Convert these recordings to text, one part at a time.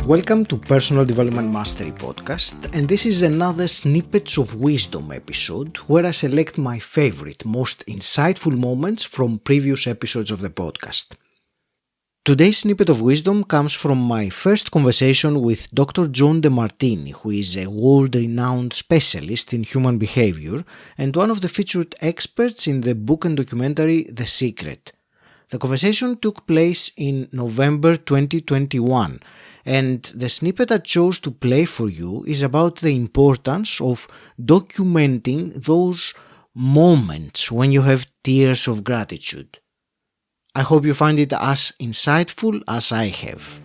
Welcome to Personal Development Mastery Podcast, and this is another Snippets of Wisdom episode where I select my favorite, most insightful moments from previous episodes of the podcast. Today's snippet of wisdom comes from my first conversation with Dr John Demartini, who is a world-renowned specialist in human behaviour and one of the featured experts in the book and documentary The Secret. The conversation took place in November 2021, and the snippet I chose to play for you is about the importance of documenting those moments when you have tears of gratitude. I hope you find it as insightful as I have.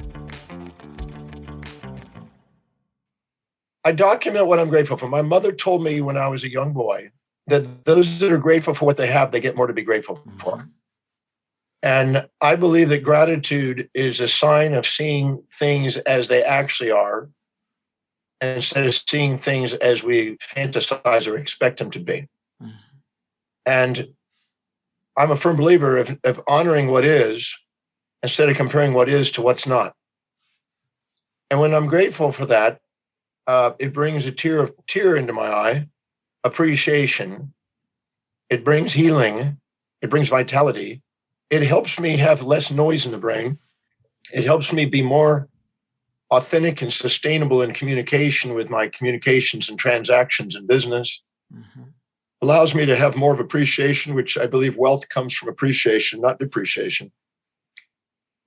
I document what I'm grateful for. My mother told me when I was a young boy that those that are grateful for what they have, they get more to be grateful for. And I believe that gratitude is a sign of seeing things as they actually are, instead of seeing things as we fantasize or expect them to be. And I'm a firm believer of honoring what is instead of comparing what is to what's not. And when I'm grateful for that, it brings a tear into my eye, appreciation. It brings healing. It brings vitality. It helps me have less noise in the brain. It helps me be more authentic and sustainable in communication with my communications and transactions in business. Allows me to have more of appreciation, which I believe wealth comes from appreciation, not depreciation.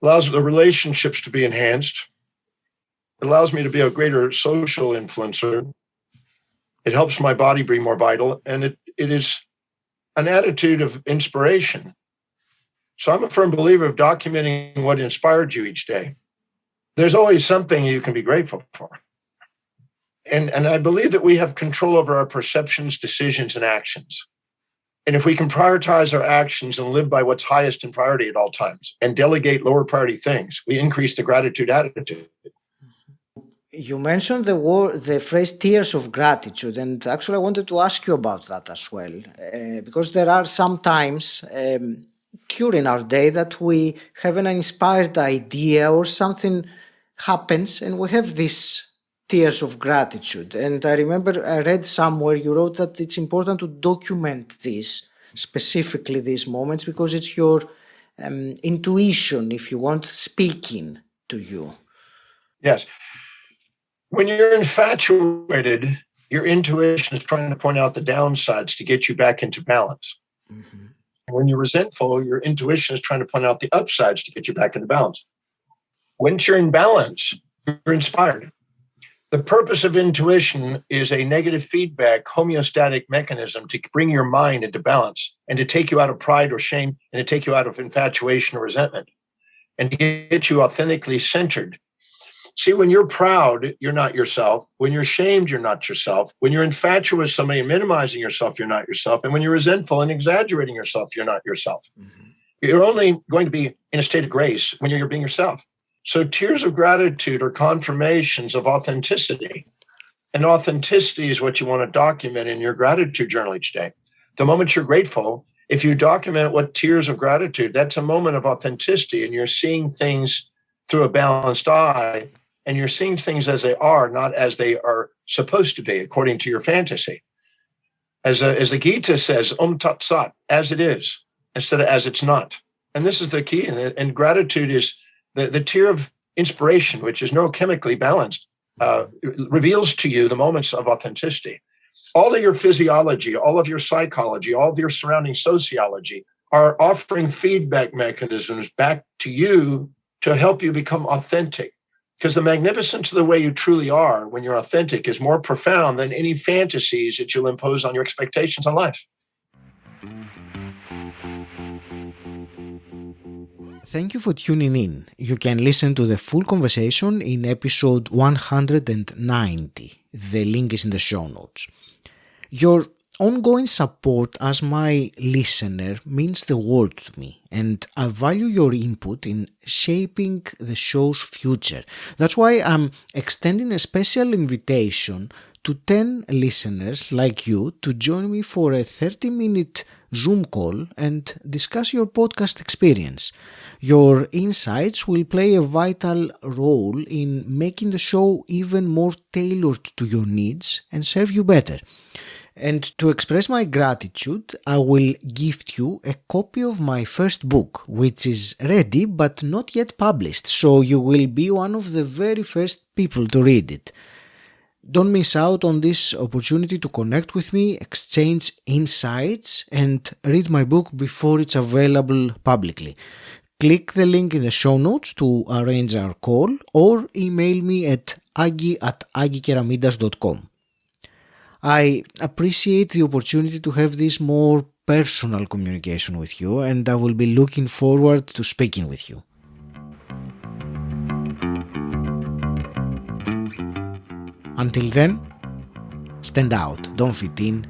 Allows the relationships to be enhanced. It allows me to be a greater social influencer. It helps my body be more vital, and it is an attitude of inspiration. So I'm a firm believer of documenting what inspired you each day. There's always something you can be grateful for. And I believe that we have control over our perceptions, decisions, and actions. And if we can prioritize our actions and live by what's highest in priority at all times and delegate lower priority things, we increase the gratitude attitude. You mentioned the phrase tears of gratitude, and actually I wanted to ask you about that as well, because there are some times during our day that we have an inspired idea or something happens and we have this tears of gratitude. And I remember I read somewhere you wrote that it's important to document this, specifically these moments, because it's your intuition, if you want, speaking to you. Yes. When you're infatuated, your intuition is trying to point out the downsides to get you back into balance. When you're resentful, your intuition is trying to point out the upsides to get you back into balance. Once you're in balance, you're inspired. The purpose of intuition is a negative feedback homeostatic mechanism to bring your mind into balance and to take you out of pride or shame and to take you out of infatuation or resentment and to get you authentically centered. See, when you're proud, you're not yourself. When you're shamed, you're not yourself. When you're infatuated with somebody and minimizing yourself, you're not yourself. And when you're resentful and exaggerating yourself, you're not yourself. You're only going to be in a state of grace when you're being yourself. So tears of gratitude are confirmations of authenticity. And authenticity is what you want to document in your gratitude journal each day. The moment you're grateful, if you document what tears of gratitude, that's a moment of authenticity, and you're seeing things through a balanced eye, and you're seeing things as they are, not as they are supposed to be, according to your fantasy. As the Gita says, Tat Sat, as it is, instead of as it's not. And this is the key. And gratitude is the tier of inspiration, which is neurochemically balanced, reveals to you the moments of authenticity. All of your physiology, all of your psychology, all of your surrounding sociology are offering feedback mechanisms back to you to help you become authentic. Because the magnificence of the way you truly are when you're authentic is more profound than any fantasies that you'll impose on your expectations on life. Thank you for tuning in. You can listen to the full conversation in episode 190. The link is in the show notes. Your ongoing support as my listener means the world to me, and I value your input in shaping the show's future. That's why I'm extending a special invitation to 10 listeners like you to join me for a 30-minute Zoom call and discuss your podcast experience. Your insights will play a vital role in making the show even more tailored to your needs and serve you better. And to express my gratitude, I will gift you a copy of my first book, which is ready but not yet published, so you will be one of the very first people to read it. Don't miss out on this opportunity to connect with me, exchange insights, and read my book before it's available publicly. Click the link in the show notes to arrange our call or email me at agi@𝗍𝗲𝘂𝗍𝗲.com. I appreciate the opportunity to have this more personal communication with you, and I will be looking forward to speaking with you. Until then, stand out, don't fit in,